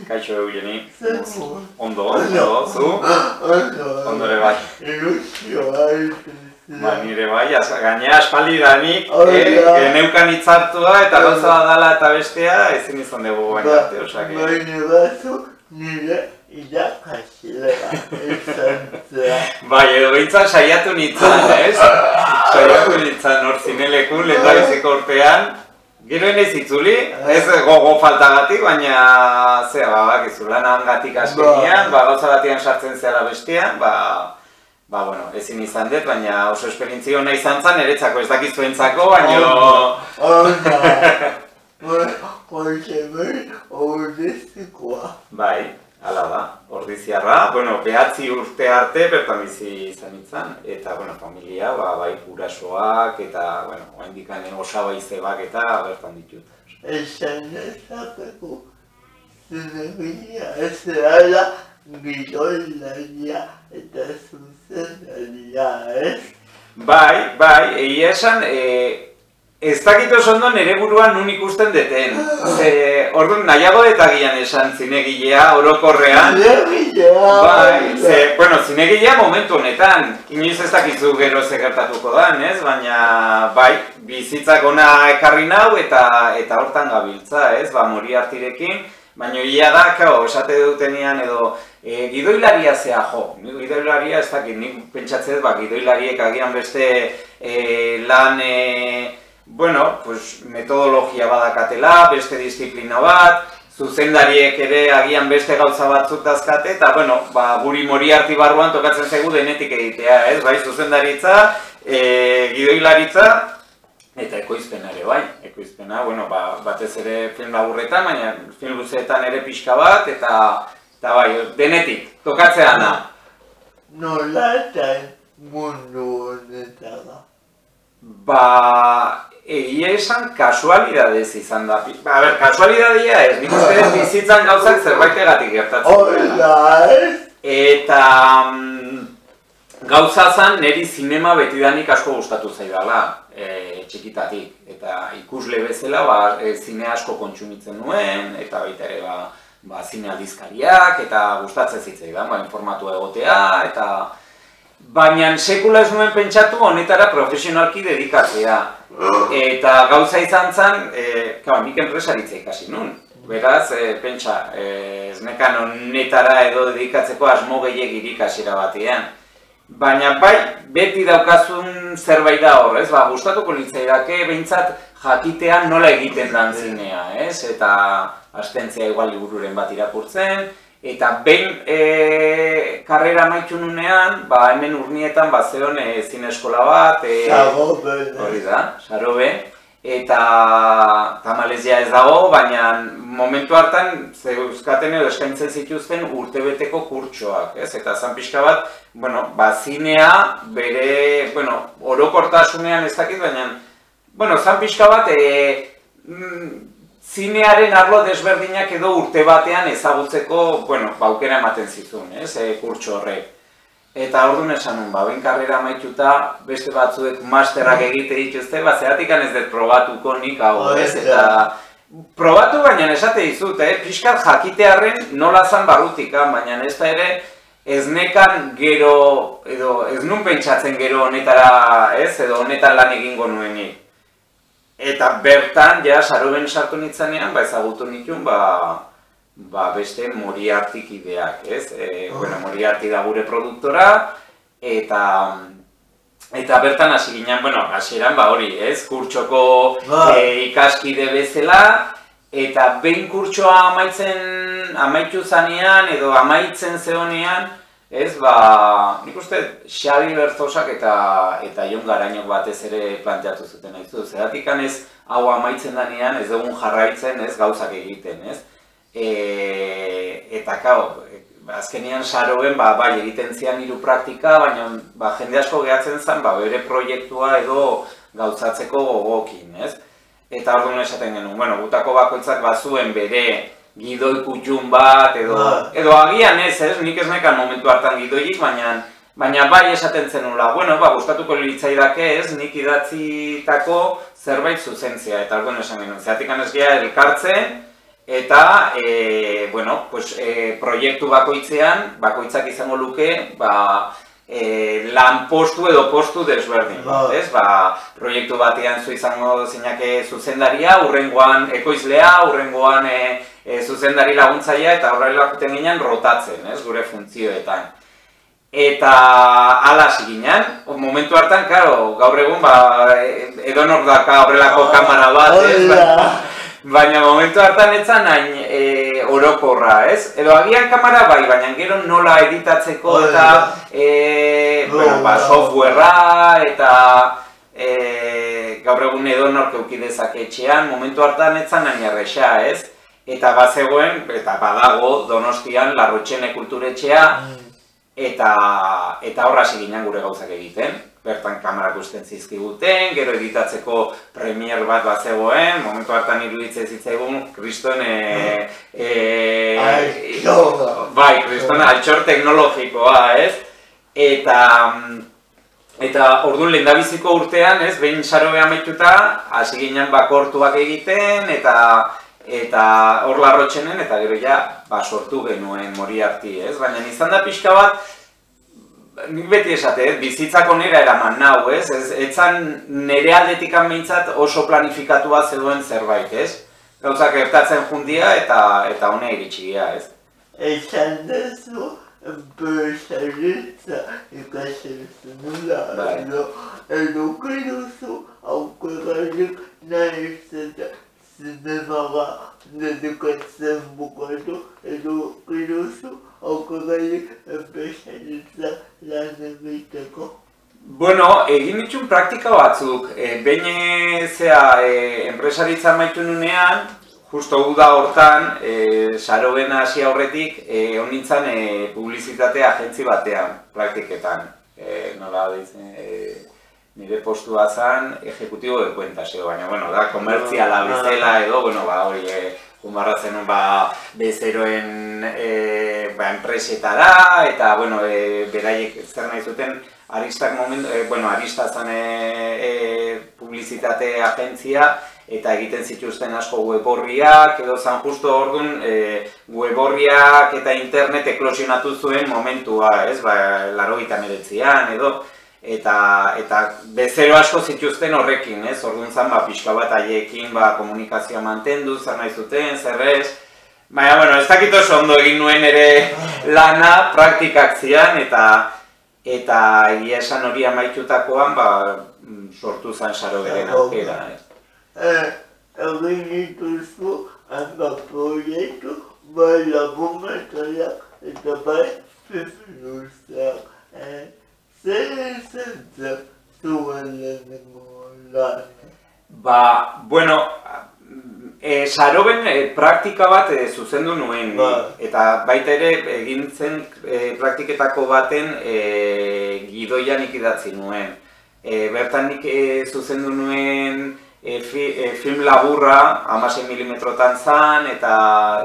Kaixo Eugeni. Ondo, zu? Ondo ere bai. Nire bai, gainera aspaldi danik, geneukan hitzartua eta gauza bat dala eta bestea ezin izan dugu baina arte, osake. Baina batzu nire irakaslea izan zera. Bai, edo behintzat saiatu nintzen, ez? Saiatu nintzen hor zinelekun, lehendabiziko urtean. Gero enez itzuli, ez gogo faltagatik, baina zera, bakizu, lanagatik askenian, gauza batian sartzen zera bestean, bueno, ezin izan dut, baina oso esperientzia hona izan zen, eretzako ez dakizuentzako, baina... Hoxe behin ordizikoa. Bai, hala da, ordiziarra, bueno, 9 urte arte bertan bizi izan nintzen, eta, bueno, familia, bai, gurasoak, eta, bueno, oaindikan osaba izebak eta bertan ditut. Esan ezapeko, zinegia ez zerala gidoilaria eta zuzenaria, ez? Bai, egia esan, ez dakit oso ondo nire buruan nun ikusten deten. Orduan nahiago eta gian esan zinegilea, orokorrean. Zinegilea! Bai, bueno, zinegilea momentu honetan. Inoiz ez dakizu gero ze gertatuko dan, ez? Baina, bai, bizitzak ona ekarri nau eta hortan gabiltza, ez? Moriartirekin. Baina ia da, esate dutenean edo gidoilaria zea jo. Gidoilaria ez dakit, nik pentsatzez, gidoilariek agian beste lan... Bueno, pues metodologia badakatela, beste disiplina bat, zuzendariek ere agian beste gauza batzuk dazkate, eta, bueno, guri Moriarty barruan tokatzen zaigu denetik egitea, ez? Bai, zuzendaritza, gidoilaritza, eta ekoizpena ere, bai. Ekoizpena, bueno, batez ere film laburretan, baina film luzeetan ere pixka bat, eta bai, denetik, tokatzea da. Nola eta mundu honetara? Egia esan kasualidadez izan da. Kasualidadea ez, nik uste bizitzan gauzak zerbaitegatik gertatzen dela. Eta gauza zan niri zinema betidanik asko gustatu zaidala, txikitatik. Eta ikusle bezala zine asko kontsumitzen nuen, eta baita ere zine aldizkariak, eta gustatzen zitzaidan, informatua egotea, eta... Baina sekula ez nuen pentsatu honetara profesionalki dedikatzea. Eta gauza izan zen, nik enpresaritza ikasi nun. Beraz, pentsa, ez nekan honetara edo dedikatzeko asmo gehiagirik hasiera batean. Baina bai, beti daukazun zerbait da hor, ez? Gustatuko litzaidake behintzat jakitean nola egiten dan zinea, ez? Eta astentzia igual libururen bat irakurtzen. Eta behin karrera amaitu nunean, hemen Urnietan zeon zine eskola bat, hori da, Sarobe, eta tamalezia ez dago, baina momentu hartan zeuzkaten edo eskaintzen zituzten urtebeteko kurtsoak, ez? Eta zan pixka bat, zinea bere, orokortasunean ez dakit, baina, zan pixka bat, zinearen arlo desberdinak edo urte batean ezagutzeko, aukera ematen zizun, kurtso horrek. Eta orduan esan nun, behin karrera amaituta, beste batzuek masterrak egite dituzte, zeratik ez dut probatuko nik hau, ez? Eta probatu baina esate dizut, pixkat jakitearren nola zan barrutikan, baina ez da ere ez nekan gero, edo ez nun pentsatzen gero honetara, ez? Edo honetan lan egingo nuenik. Eta bertan, Saroben sartu nintzanean, ezagutu nituen, beste Moriartyk ideak, ez? Moriarty da gure produktora, eta bertan hasi ginen, hasieran hori, ez? Kurtsoko ikaskide bezala, eta behin kurtsoa amaitu zanean, edo amaitzen zehonean, ez, nik uste Xabi Berzosak eta Jon Garainok batez ere planteatu zuten haizu. Zeratik ez hau amaitzen danean ez dugun jarraitzen ez gauzak egiten, ez? Eta azkenean Saroben bai egiten zian 3 praktika, baina jende asko gehatzen zen bere proiektua edo gauzatzeko gogokin, ez? Eta orduan esaten genuen, gutako bakoitzak bazuen bere gidoi kutxun bat, edo agian ez, nik ez nekan momentu hartan gidoiik, baina bai esaten zenula, gustatuko litzaidake ez, nik idatzitako zerbait zuzentzea, eta orduan esan genuen, zeratik ez gea elkartzen, eta bueno, pues, proiektu bakoitzak izango luke lanpostu edo postu desberdin, ez? Proiektu batean zu izango zinake zuzendaria, hurrengoan ekoizlea, hurrengoan zuzendari laguntzailea, eta horrela joten ginen rotatzen, ez? Gure funtzioetan. Eta hala hasi ginen, momentu hartan, claro, gaur egun edonor daka horrelako kamera bat, baina momentu hartan etzan hain orokorra, ez? Edo agian kamera bai, baina gero nola editatzeko eta softwarea eta gaur egun edonork eduki dezake etxean, momentu hartan etzan hain erresa, ez? Eta bazegoen, eta badago Donostian Larrotxene kulturetxea, eta horra hasi ginen gure gauzak egiten. Bertan kamerak usten zizkiguten, gero editatzeko premier bat bazegoen, momentu hartan iruditzen zitzaigun kriston kriston altxor teknologikoa, ez? Eta orduan lehendabiziko urtean, ez, behin Sarobe amaituta, hasi ginen bakortuak egiten, eta hor Larrotxenen, eta gero ja sortu genuen Moriarty, ez? Baina izan da pixka bat, nik beti esate, bizitzako nera eraman nau, ez? Etzan nere aldetikan behintzat oso planifikatua zegoen zerbait, ez? Gauzak gertatzen jundia eta honea iritsigia, ez? Esan dezu, enpresaritza ikasen zenula, edo kiruzu aukerarik nahi zeta zinemaga dedikatzen bukatu, edo kiruzu aukerarik enpresaritza lan egiteko. Bueno, egin ditun praktika batzuk. Behin enpresaritza amaitu nunean, justo uda hortan, Saroben hasi aurretik, honintzan publizitate agentzi batean, praktiketan. Nola ditzen, nire postua zen, ejecutibo de cuentas, baina, bueno, da, komertziala bezala edo, bueno, hori, junbarratzen bezeroen enpresetara, eta, bueno, beraiek zer nahi zuten, Arista zen publizitate agentzia, eta egiten zituzten asko web orriak, edo zan justo orduan web orriak eta internet eklosionatu zuen momentua, ez? 89an edo, eta bezero asko zituzten horrekin, ez? Orduan zan pixka bat haiekin komunikazioa mantendu, zer nahi zuten, zer ez. Baina, bueno, ez dakit oso ondo egin nuen ere lana praktikak zian, eta egia esan hori amaitutakoan sortu zen Saroberen aukera, ez? Egin dituzu, handa proiektu, bai laguntzaileak eta bai filuzak. Zer izan zuen lehenengo lan? Bueno, Saroben praktika bat zuzendu nuen, eta baita ere egin zen praktiketako baten gidoian idatzi nuen. Bertan nik zuzendu nuen film laburra, 16 milimetrotan zan, eta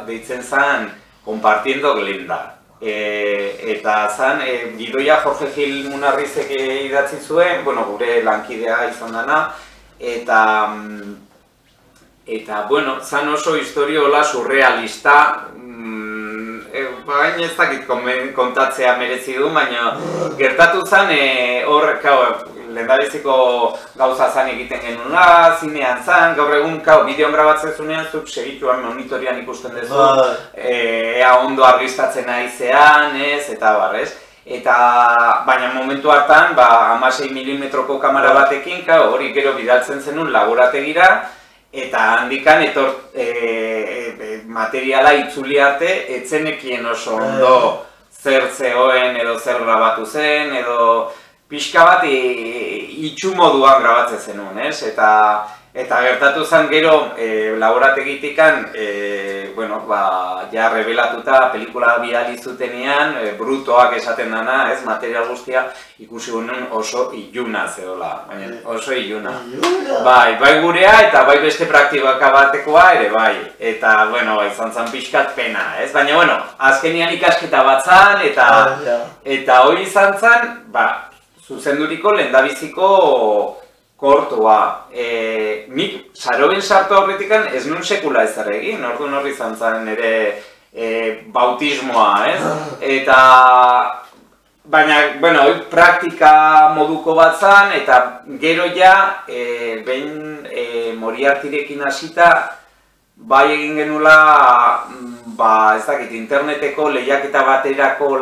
deitzen zan Compartiendo Glenda. Eta zan, gidoia Jorge Gil Munarrizek idatzi zuen, gure lankidea izan dana, eta, bueno, zan oso historio hola surrealista, baina ez dakit kontatzea merezi du, baina gertatu zan, hor, lehendabiziko gauza zan egiten genuna, zinean zan, gaur egun, bideon grabatzen zunean, zuk segituan monitorian ikusten duzu, ea ondo argistatzen aizean, ez, eta barrez. Baina momentu hartan, 16 milimetroko kamera batekin, hori gero bidaltzen zenun laborategira, eta handikan materiala itzuli arte, etzenekien oso ondo zer zegoen edo zer grabatu zen, edo pixka bat itxu moduan grabatzen zenun, ez? Eta gertatu zen gero laborategitikan, ja rebelatuta pelikula bidali zutenean, brutoak esaten dana, ez, material guztia, ikusi gunen oso iluna zeola, baina oso iluna. Bai gurea eta bai beste praktika batekoa ere bai, eta, izan zen pixkat pena, ez? Baina, azkenian ikasketa bat zan, eta hori izan zen, zuzenduriko lehendabiziko kortua. Nik saroben sartu aurretikan ez nun sekula ezer egin, orduan horri izan zen nire bautismoa, ez? Eta baina, bueno, praktika moduko bat zen, eta gero ja, behin Moriartyrekin hasita, bai egin genula, ez dakit, interneteko lehiaketa baterako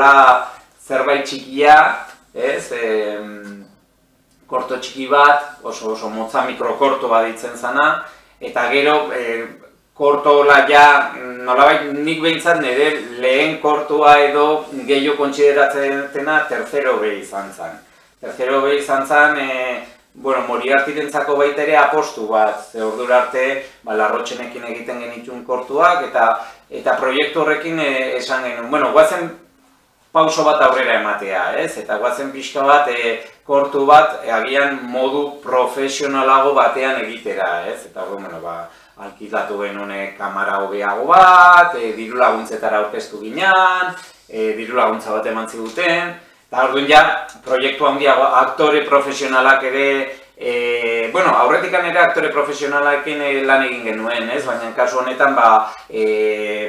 zerbait txikia, ez? Korto txiki bat, oso motza mikrokorto bat ditzen zana, eta gero, kortola ja, nolabait nik behintzat nire lehen kortua edo gehiago kontsideratzen dena tercero B izan zen. Tercero B izan zen, Moriartyrentzako baita ere apostu bat, ze ordura arte Larrotxenekin egiten genituen kortuak, eta proiektu horrekin esan genuen, guazen pauso bat aurrera ematea, ez? Eta guazen pixka bat, kortu bat, agian modu profesionalago batean egitera, ez? Eta alkilatu genuen kamara hobeago bat, diru laguntzetara aurkeztu ginean, diru laguntza bat eman ziguten, eta orduan ja, proiektu handiago, aktore profesionalak ere, aurretikan ere aktore profesionalakin lan egin genuen, ez? Baina kasu honetan,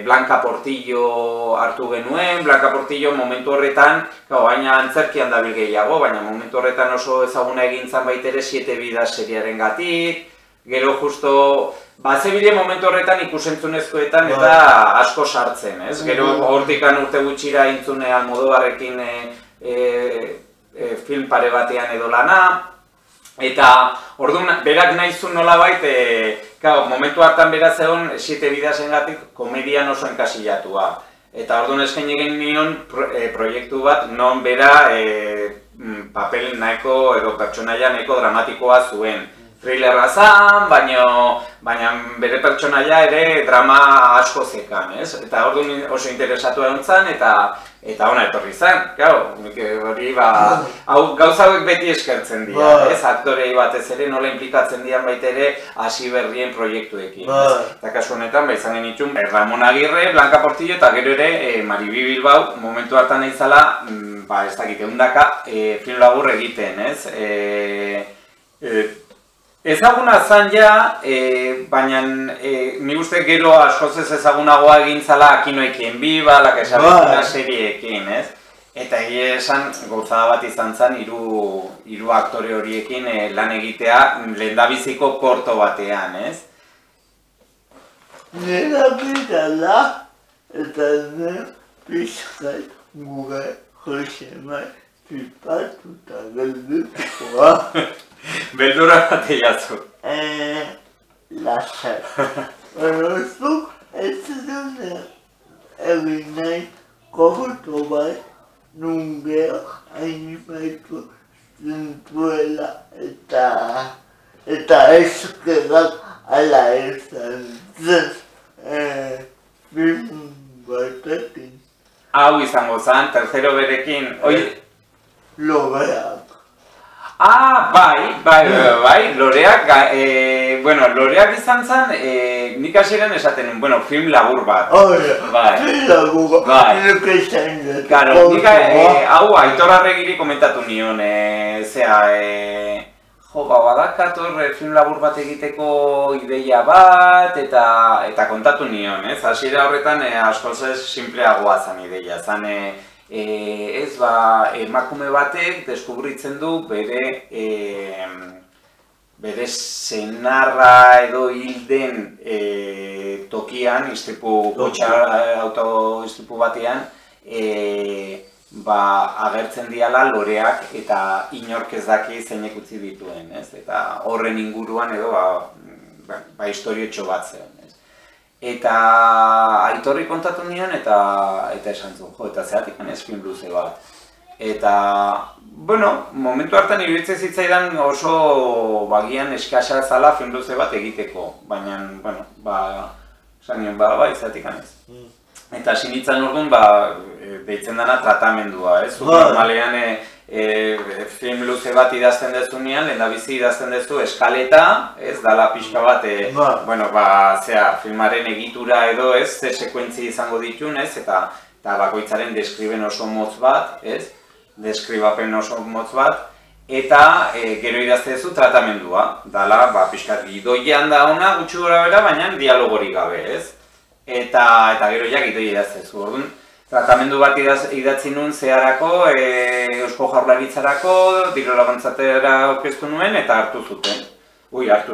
Blanca Portillo hartu genuen, Blanca Portillo momentu horretan, baina antzerkian dabil gehiago, baina momentu horretan oso ezaguna egin zan baitere 7 vidas seriaren gatik, gero justo, zebile momentu horretan ikusentzunezkoetan eta asko sartzen, ez? Gero hortikan urte gutxira intzune Almodovarrekin film pare batean edo lana, eta orduan berak nahi zuen nolabait, momentu hartan beraz egon 7 vidasengatik komedian oso enkasillatua. Eta orduan eskaini egin nion proiektu bat non bera papel nahiko edo pertsonaia nahiko dramatikoa zuen. Thrillerra zan, baina bere pertsonaia ere drama asko zekan, ez? Eta orduan oso interesatu egon zan, eta ona etorri zan, hori gauza hauek beti eskertzen dira, ez? Aktorei batez ere nola implikatzen dian baita ere hasi berrien proiektuekin, ez? Eta kasu honetan, izan genitxun, Ramon Agirre, Blanca Portillo eta gero ere Maribi Bilbao momentu hartan nahi zala, ez dakit, eundaka film labur egiten, ez? Ezaguna zan ja, baina nik uste gero askoz ez ezagunagoa egin zala Akinoekin Biba, La que sabezuna serieekin, ez? Eta egia esan gozada bat izan zen hiru aktore horiekin lan egitea lehendabiziko korto batean, ez? Nera bidala eta nera pixkat gure Josemai pipatuta geldukoa. Beldura bat egiazu. Lasai. Zuk ez dune egin nahi korto bat nungeak animaitu zintuela eta eskerak ala izan zen film batekin. Hau izango zen, tercero berekin, Loreak. Bai, Loreak, Loreak izan zen, nik hasieran esaten, film labur bat. Film labur bat, nik esan dut. Karo, nik hau Aitor Arregiri komentatu nion, badakator film labur bat egiteko ideia bat, eta kontatu nion, ez? Hasiera horretan askoz ez simpleagoa zen ideia, zen emakume batek deskubritzen du bere senarra edo hilden tokian, auto-istripu batean, agertzen diala loreak eta inork ez daki zeinek utzi dituen, ez? Eta horren inguruan edo historiotxo bat zeon, ez? Eta Aitorri kontatu nion eta esan zuen, eta zeatik ez film luze bat. Eta, momentu hartan iruditzen zitzaidan oso bagian eskasa zala film luze bat egiteko, baina, esan nion, zeatik ez. Eta sinitzen orduan, deitzen dena tratamendua, ez? Normalean film luze bat idazten dezunean, lehendabizi idazten dezu eskaleta, ez? Dala pixka bat, filmaren egitura edo, ez? Ze sekuentzi izango ditun, ez? Eta bakoitzaren deskriben oso motz bat, ez? Deskribapen oso motz bat, eta gero idaztezu tratamendua. Dala, pixkat gidoian da ona, gutxi gora bera, baina dialogorik gabe, ez? Eta gero ja gidoi idaztezu, orduan. Tratamendu bat idatzi nuen zeharako, Eusko Jaurlaritzarako, diru laguntzatera aurkeztu nuen, eta hartu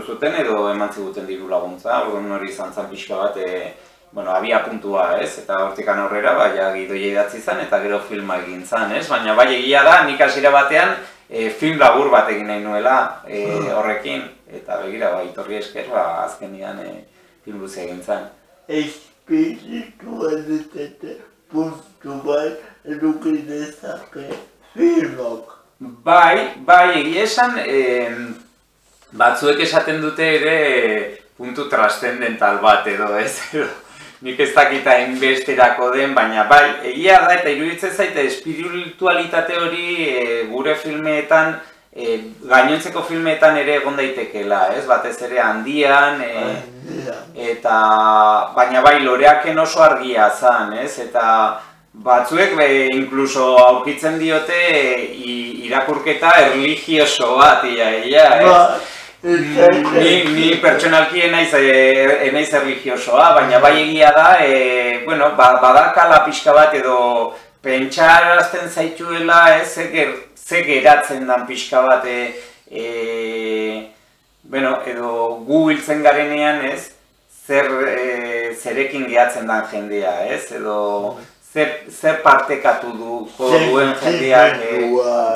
zuten edo eman ziguten diru laguntza, orduan hori izan zen pixka bat, abia puntua, ez? Eta hortikan aurrera, gidoia idatzi zen, eta gero filma egin zen, ez? Baina bai egia da, nik hasiera batean film labur bat egin nahi nuela horrekin, eta begira, itorri esker, azkenian film luze egin zen. Espiritualitate puntu bat eduki dezake filmok. Bai, egia esan, batzuek esaten dute ere puntu transcendental bat edo, ez? Nik ez dakita enbesterako den, baina bai, egia da eta iruditzen zaite espiritualitate hori gure filmeetan, gainontzeko filmeetan ere egon daitekeela, ez? Batez ere handian, baina bai loreaken oso argia zan, ez? Eta batzuek inkluso aurkitzen diote irakurketa erlijioso bat, ez? Ni pertsonalki enaiz erlijiosoa, baina bai egia da, badakala pixka bat edo pentsarazten zaituela, ze geratzen dan pixka bat, edo gu hiltzen garenean, zerekin gehatzen dan jendea, edo zer partekatu duen jendeak,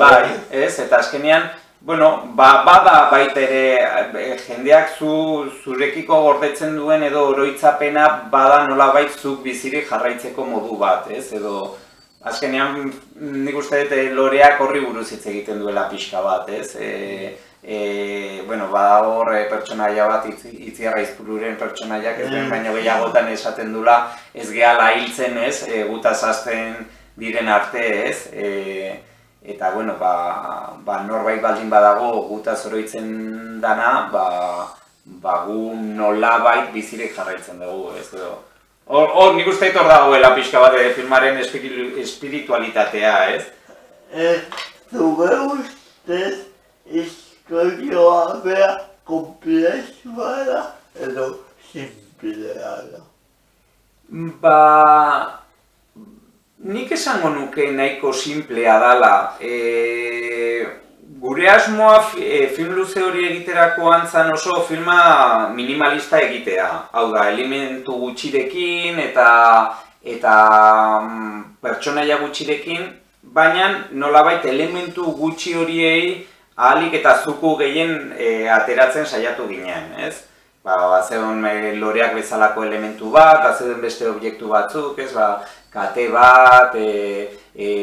bai, eta azkenean, bada baita ere jendeak zurekiko gordetzen duen edo oroitzapena bada nolabait zuk bizirik jarraitzeko modu bat, edo azkenean nik uste dut loreak horri buruz hitz egiten duela pixka bat, bada hor pertsonaia bat Itziarra Aizpururen pertsonaiak ez den baino gehiagotan esaten dula ez gehala hiltzen, gutaz hasten diren arte, eta, norbait baldin badago gutaz oroitzen dana, gu nolabait bizirik jarraitzen dugu, ez edo. Nik uste hor dagoela pixka bat filmaren espiritualitatea, ez? Zure ustez, historioa bera komplexua da edo simplea da? Nik esango nuke nahiko simplea dala. Gure asmoa film luze hori egiterakoan zan oso filma minimalista egitea. Hau da, elementu gutxirekin eta pertsonaia gutxirekin, baina nolabait elementu gutxi horiei ahalik eta zuku gehien ateratzen saiatu ginen, ez? Bazeuden loreak bezalako elementu bat, bazeuden beste objektu batzuk, ez? Kate bat,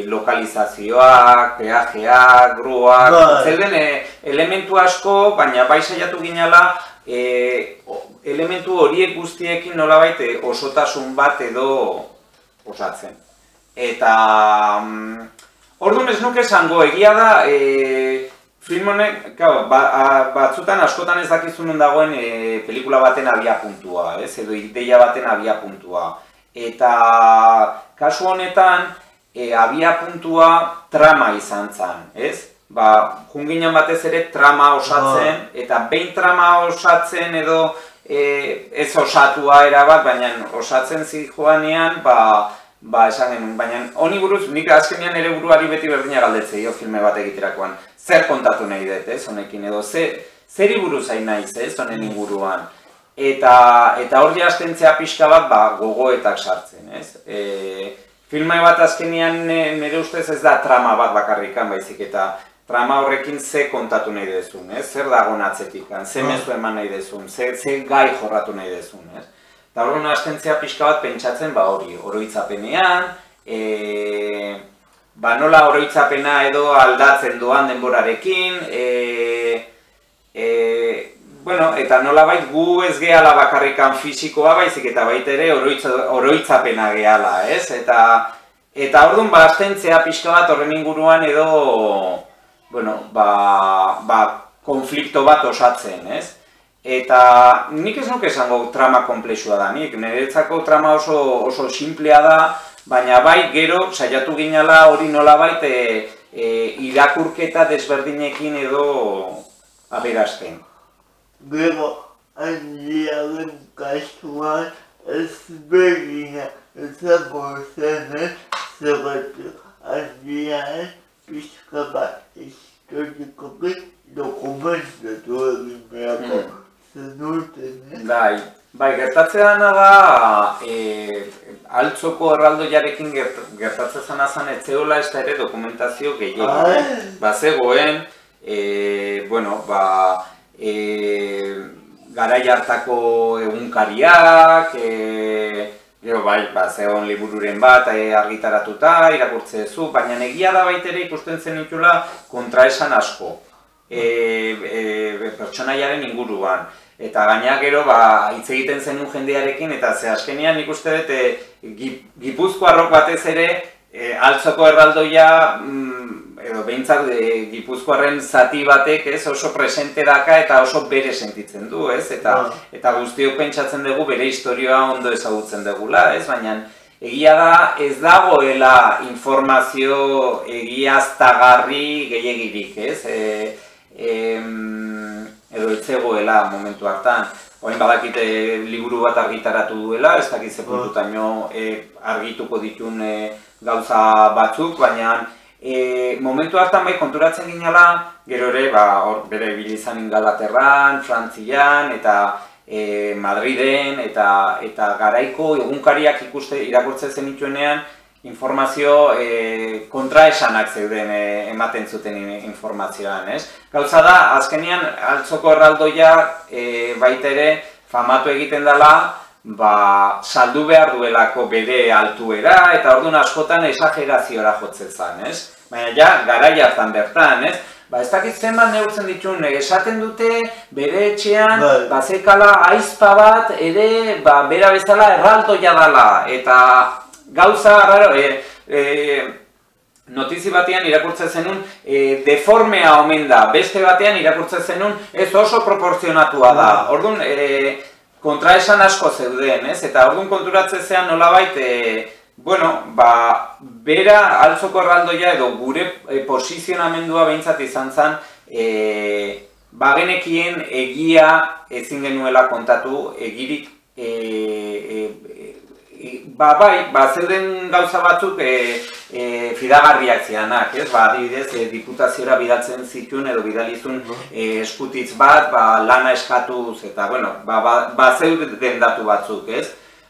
lokalizazioak, peajeak, gruak, zeuden elementu asko, baina bai saiatu ginela elementu horiek guztiekin nolabait osotasun bat edo osatzen. Eta orduan ez nuke esango, egia da, film honek, batzutan askotan ez dakizunen dagoen pelikula baten abiapuntua, edo ideia baten abiapuntua. Eta kasu honetan, abiapuntua trama izan zen, ez? Junginen batez ere trama osatzen, eta behin trama osatzen edo ez osatua erabat, baina osatzen zijoanean, esan genuen, baina honi buruz, nik azkenean ere buruari beti berdina galdetzei filme bat egiterakoan. Zer kontatu nahi dut, honekin, edo zeri buruz hain naiz, honen inguruan. Eta hor jaztentzea pixka bat gogoetak sartzen, ez? Filma bat azkenean nire ustez ez da trama bat bakarrikan baizik eta trama horrekin ze kontatu nahi dezun, ez? Zer dagoen atzetikan, ze mezu eman nahi dezun, ze gai jorratu nahi dezun, ez? Eta hor jaztentzea pixka bat pentsatzen hori, oroitzapenean, nola oroitzapena edo aldatzen doan denborarekin, eta nolabait gu ez gehala bakarrikan fisikoa baizik eta baita ere oroitzapena gehala, ez? Eta orduan aztentzea pixka bat horren inguruan edo, konflikto bat osatzen, ez? Eta nik ez nuke esango trama komplexua da, niretzako trama oso simplea da, baina bai gero saiatu ginela hori nolabait irakurketa desberdinekin edo aberasten. Gero, handiaren kasuan ezberdina izango zenez, zergatik handiaren pixka bat historikoki dokumentatu egin beharko zenuten. Bai, gertatzea da, Altzoko erraldoiarekin gertatzen zan etzeola ez da ere dokumentazio gehiago. Bazegoen, garai hartako egunkariak, zegoen libururen bat argitaratuta, irakurtzezu, baina egia da baitere ikusten zen itula kontraesan asko, pertsonaiaren inguruan. Eta gaina gero hitz egiten zenun jendearekin, eta ze azkenean nik uste dut Gipuzkoarrok batez ere Altzoko erraldoia, edo behintzat Gipuzkoarren zati batek oso presente daka eta oso bere sentitzen du, eta guztiok pentsatzen dugu bere historioa ondo ezagutzen dugula, baina egia da ez dagoela informazio egiaztagarri gehiagirik, edo ez zegoela momentu hartan. Orain badakite liburu bat argitaratu duela, ez dakit ze puntutaino argituko ditun gauza batzuk, baina momentu hartan bai konturatzen ginela, gero ere bere bilizan Ingalaterran, Frantzian, eta Madriden, eta garaiko egunkariak irakurtzen zenituenean, informazio kontraesanak zeuden ematen zuten informazioan, Gauza da, azkenean Altzoko erraldoia baita ere famatu egiten dela, saldu behar duelako bere altuera, eta orduan askotan esageraziora jotzen zen, Baina ja, garai hartan bertan, ez dakit zenbat neurtzen ditun, esaten dute bere etxean, bazekala aizpa bat ere, bera bezala erraldoia dela, eta gauza, notizi batean irakurtzen zenun deformea omen da, beste batean irakurtzen zenun ez oso proporzionatua da. Orduan, kontraesan asko zeuden, eta orduan konturatzen zean nolabait, bera Altzoko erraldoia edo gure posizionamendua behintzat izan zen, bagenekien egia ezin genuela kontatu, egirik zeuden gauza batzuk fidagarriak zianak, adibidez, diputaziora bidaltzen zituen edo bidalizun eskutitz bat, lana eskatuz, eta, zeuden datu batzuk,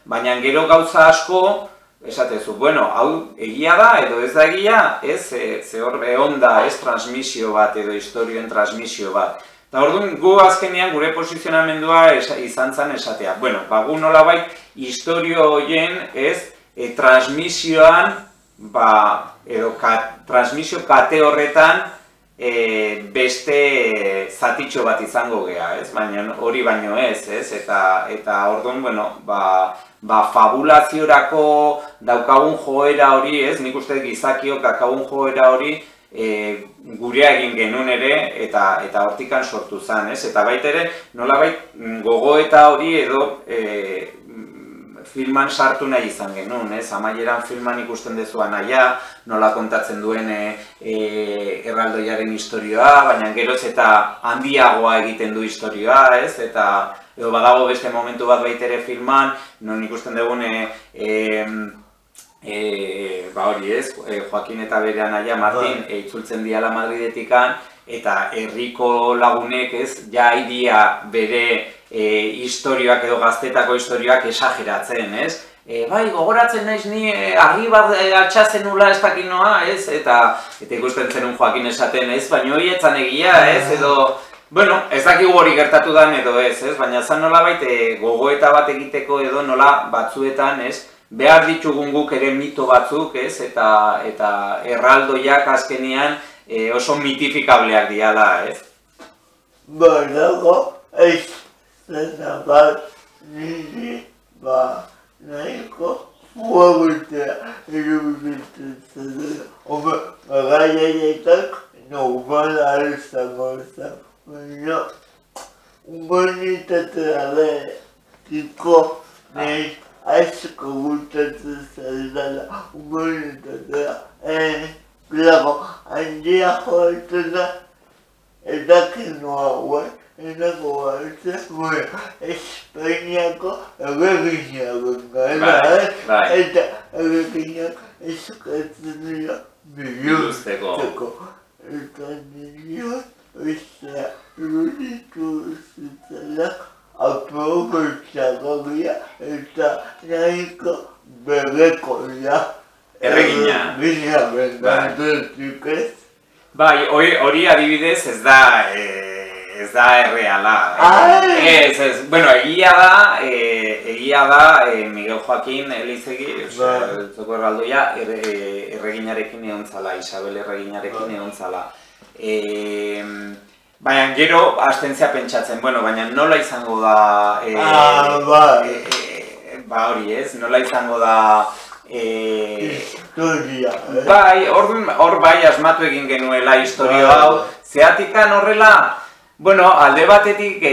Baina gero gauza asko, esatezu, hau egia da edo ez da egia, ze hor egon da, transmisio bat edo historioen transmisio bat. Eta orduan, gu azkenean gure posizionamendua izan zen esatea. Gu nolabait historio horien transmisioan, edo transmisio kate horretan beste zatitxo bat izango gea, baina hori baino ez, eta orduan, fabulaziorako daukagun joera hori, nik uste gizakiok daukagun joera hori, gurea egin genuen ere, eta hortikan sortu zen, eta baita ere, nolabait gogoeta hori edo filman sartu nahi izan genuen, amaieran filman ikusten dezuan naia, nola kontatzen duen erraldoiaren historioa, baina geroz eta handiagoa egiten du historioa, eta edo badago beste momentu bat baita ere filman, non ikusten dugun Joakin eta bere anaia Martin itzultzen diala Madridetikan, eta herriko lagunek ja idia bere historioak edo gaztetako historioak esageratzen, gogoratzen naiz ni argi bat altxatzen nula ez dakit noa, eta ikusten zenun Joakin esaten, baina hori etzan egia, edo, ez dakigu hori gertatu dan edo baina zan nolabait gogoeta bat egiteko edo nola batzuetan, behar ditugun guk ere mito batzuk, eta erraldoiak azkenean oso mitifikableak diala, Badago, zena bat niri, nahiko fuagutea eruditzen zen. Garaiaietak normala izango zen, baina humanitatea betiko nahi asko gustatzen zaidala humanitatea. Claro, handia joaten da, edakino hauek, enako batzak, bueno, Espainiako erreginaren gara, eta erreginak eskatzen dira biluzteko. Eta nire, bestea, luditu zitzela, aprobetxagarria eta nahiko berekoia. Erregina. Bengatetik ez. Bai, hori adibidez ez da erreala. Ez, bueno, egia da Miguel Joaquin Elizegi, zoko erraldoia, erreginarekin egon zala, Isabel erreginarekin egon zala. Baina gero hasten zea pentsatzen, bueno, baina nola izango da... Ba hori ez, nola izango da... Historia, Bai, hor bai asmatu egin genuela historio hau. Zeatikan horrela, bueno, alde batetik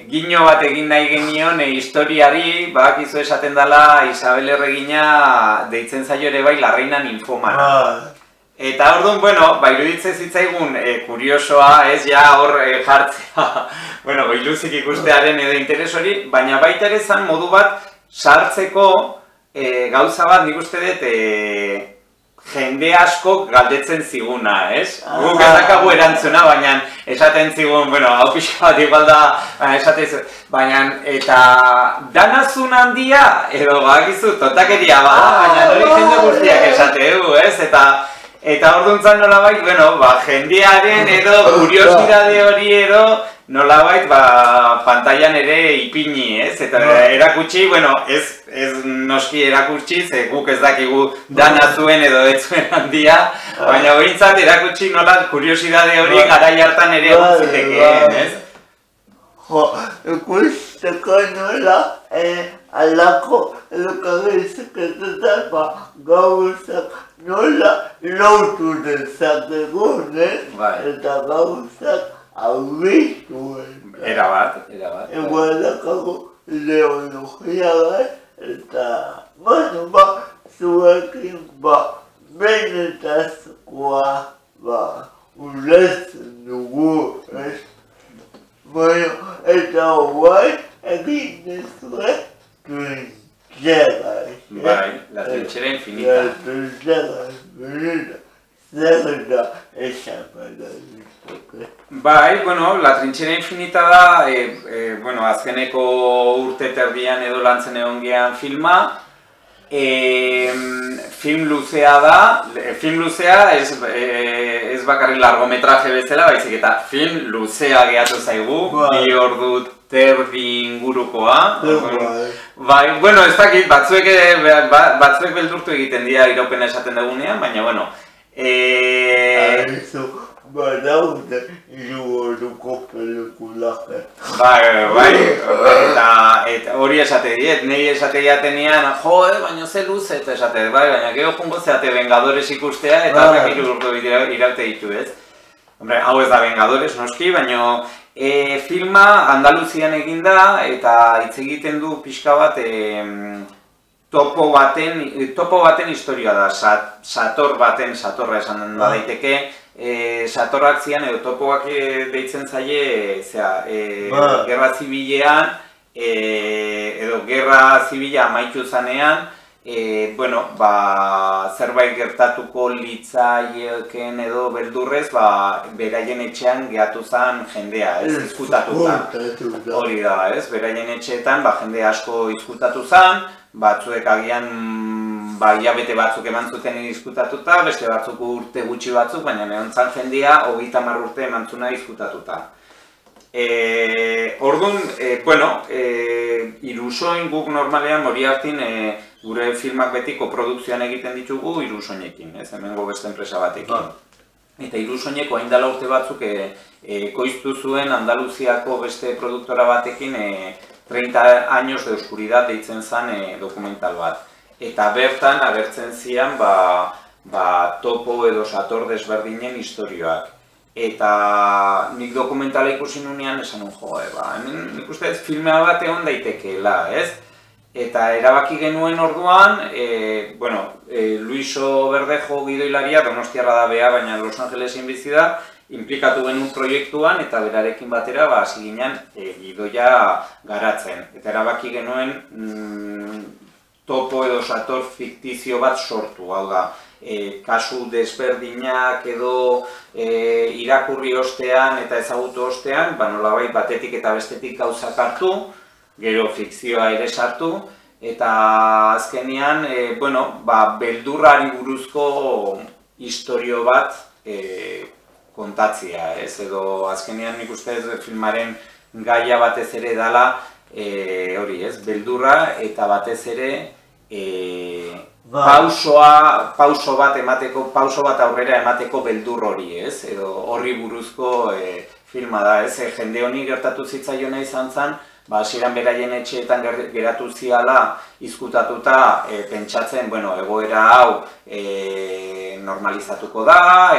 gino bat egin nahi genion historiari, badakizu esaten dela Isabel erregina deitzen zaio ere bai la reina ninfomana. Eta orduan, bueno, iruditzen zitzaigun kuriosoa, ez ja hor jartzea, bueno, iluzik ikustearen edo interes hori, baina baita ere zan modu bat sartzeko gauza bat nik uste dut jende asko galdetzen ziguna, ez? Guk ez dakagu erantzuna, baina esaten zigun, bueno, hau pixka bat igual da, baina eta danazun handia, edo bakizu, totakeria bada, baina hori jende guztiak esateu, ez? Eta orduntzan nolabait, bueno, jendearen edo kuriosidade hori edo nolabait pantailan ere ipini, ez? Eta erakutsi, bueno, ez noski erakutsi, ze guk ez dakigu dana zuen edo ez zuen handia, baina behintzat erakutsi nola kuriosidade hori garai hartan ere egon zitekeen, ez? Jo, ikusteko nola alako elkarrizketetan gauzak nola lotu dezakegun, eta gauzak aurrituen. Erabat. Egualakago ideologia bat, eta, bueno, zuekin, benetazkoa, ulertzen dugu, ez? Bueno, eta guai, egin dezue, trinxera, Bai, la trinxera infinita. La trinxera infinita. Zer da esan bada dituke. Bai, bueno, la trinxera infinita da, bueno, azkeneko urte terdian edo lantzen egon gehan filma. Film luzea da, film luzea ez bakarrik largometraje bezala, baizik eta film luzea gehatu zaigu, 2 ordu terdi ingurukoa. Bai, bueno, ez dakit, batzuek beldurtu egiten dira iraupena esaten dugunean, baina, bueno. Badaude iruoruko pelikulake. Bai, eta hori esate diet, nahi esate diatenean, baina ze luze eta esate, bai, baina gero jungo zeate Vengadores ikustea eta horrek 3 urte iraute ditu, ez? Hombre, hau ez da Vengadores, noski, baina filma Andaluzian eginda eta hitz egiten du pixka bat topo baten historia da, satorra esan da daiteke, satorrak zian edo topoak deitzen zaie, gerra zibilean, edo gerra zibila amaitu zanean, bueno, zerbait gertatuko litzaieken edo beldurrez, beraien etxean gehatu zen jendea, ez, izkutatuta. Hori da, ez, beraien etxeetan jende asko izkutatu zen, batzuek agian hilabete batzuk eman zuten izkutatuta, beste batzuk urte gutxi batzuk, baina egon zan jendea 30 urte eman zuna izkutatuta. Orduan, bueno, Irusoin guk normalean Moriartin gure filmak beti koprodukzioan egiten ditugu Irusoinekin, ez, hemengo beste enpresa batekin. Eta Irusoineko hain dela urte batzuk ekoiztu zuen Andaluziako beste produktora batekin 30 años de oscuridad deitzen zen dokumental bat. Eta bertan agertzen zian topo edo sator desberdinen historioak. Eta nik dokumentala ikusi nunean esan hemen nik uste filmea bat egon daitekeela, ez? eta erabaki genuen orduan, Luiso Verdejo gidoilaria, Donostiarra da bea, baina Los Angelesen bizi da, implikatu genuen proiektuan eta berarekin batera hasi ginen gidoia garatzen. Eta erabaki genuen topo edo sator fiktizio bat sortu, hau da, kasu desberdinak edo irakurri ostean eta ezagutu ostean, nolabait batetik eta bestetik gauzak hartu, gero fikzioa ere sartu, eta azkenean, beldurrari buruzko istorio bat kontatzea, edo azkenean nik uste filmaren gaia batez ere dela, beldurra eta batez ere pauso bat aurrera emateko beldur hori, edo horri buruzko filma da, jende honi gertatu zitzaiona izan zen, hasieran beraien etxeetan geratu ziala izkutatuta pentsatzen, egoera hau normalizatuko da,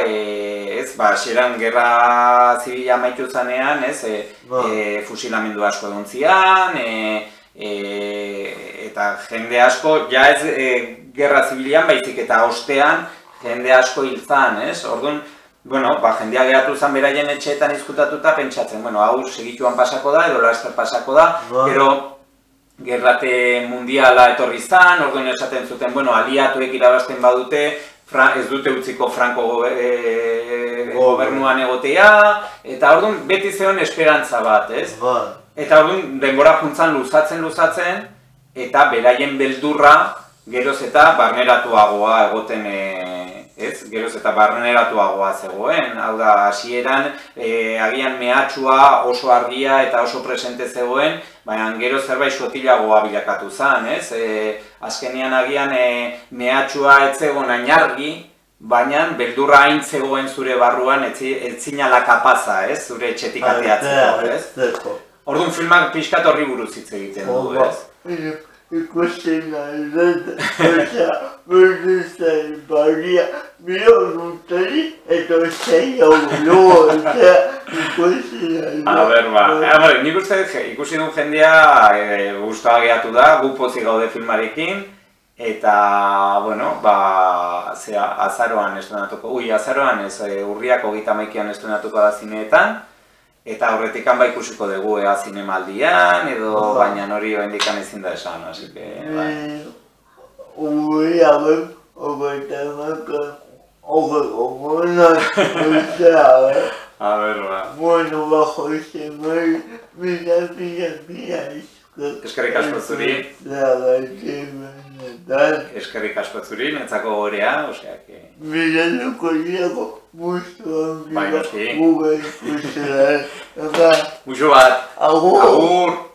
hasieran gerra zibila amaitu zanean, fusilamendu asko egon zian, eta jende asko, ja ez gerra zibilian baizik eta ostean jende asko hil zan, orduan, jendea geratu zen beraien etxeetan izkutatuta pentsatzen, hau segituan pasako da, edo laster pasako da, gero gerrate mundiala etorri zan, orduan esaten zuten, aliatuek irabazten badute, ez dute utziko Franco gobernuan egotea, eta orduan beti zeon esperantza bat, Eta orduan denbora juntzan luzatzen, eta beraien beldurra geroz eta barneratuagoa egoten, geroz eta barneratuagoa zegoen. Hau da, hasieran agian mehatxua oso argia eta oso presente zegoen, baina gero zerbait sotilagoa bilakatu zen, azkenean agian mehatxua ez zegoen hain argi, baina beldurra hain zegoen zure barruan ez zinala kapaza, zure etxetik ateatzeko, Orduan filmak pixkat horri buruz hitz egiten du, Ikusten aldean, berduzen baria, bihurutari, eta zei hau loa, ikusten aldean. Nik uste ikusi duen jendea guztua gehatu da, gu pozik gaude filmarekin, eta, azaroan estrenatuko, azaroan ez, urriak 31an estrenatuko da zineetan, eta horretikan ikusiko dugu zinemaldian, edo baina hori hendikan ezin da esan, así que... Bueno, bajo ese mar, mira, eskerrik asko zuri. Eskerrik asko zuri, netzako gorea, osea que... Miratuko diago, musu Bai, noski. Musu bat. Agur!